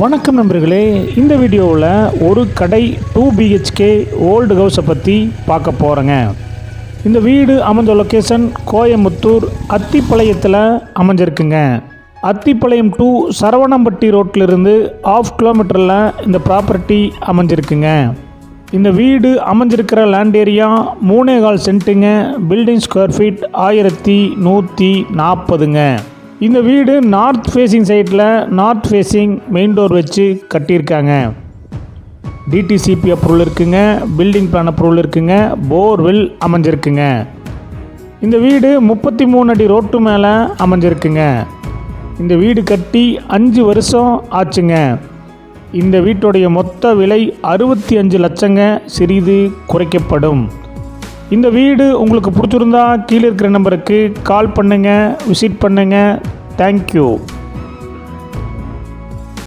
வணக்கம் நண்பர்களே, இந்த வீடியோவில் ஒரு கடை 2 BHK ஓல்டு ஹவுஸை பற்றி பார்க்க போகிறேங்க. இந்த வீடு அமைஞ்ச லொக்கேஷன் கோயம்புத்தூர் அத்திப்பாளையத்தில் அமைஞ்சிருக்குங்க. அத்திப்பாளையம் டு சரவணம்பட்டி ரோட்டிலிருந்து 1/2 கிலோமீட்டரில் இந்த ப்ராப்பர்ட்டி அமைஞ்சிருக்குங்க. இந்த வீடு அமைஞ்சிருக்கிற லேண்ட் ஏரியா 3.25 சென்ட்டுங்க. பில்டிங் ஸ்கொயர் ஃபீட் 1140ங்க. இந்த வீடு நார்த் ஃபேஸிங் சைடில் நார்த் ஃபேஸிங் மெயின் டோர் வச்சு கட்டியிருக்காங்க. டிடிசிபி அப்ரூவல் இருக்குங்க. பில்டிங் பிளான் அப்ரூவல் இருக்குங்க. போர்வெல் அமைஞ்சிருக்குங்க. இந்த வீடு 33 அடி ரோட்டு மேலே அமைஞ்சிருக்குங்க. இந்த வீடு கட்டி 5 வருஷம் ஆச்சுங்க. இந்த வீட்டுடைய மொத்த விலை 65 லட்சங்க. சிறிது குறைக்கப்படும். இந்த வீடு உங்களுக்கு பிடிச்சிருந்தா கீழே இருக்கிற நம்பருக்கு கால் பண்ணுங்கள், விசிட் பண்ணுங்கள். தேங்க்யூ.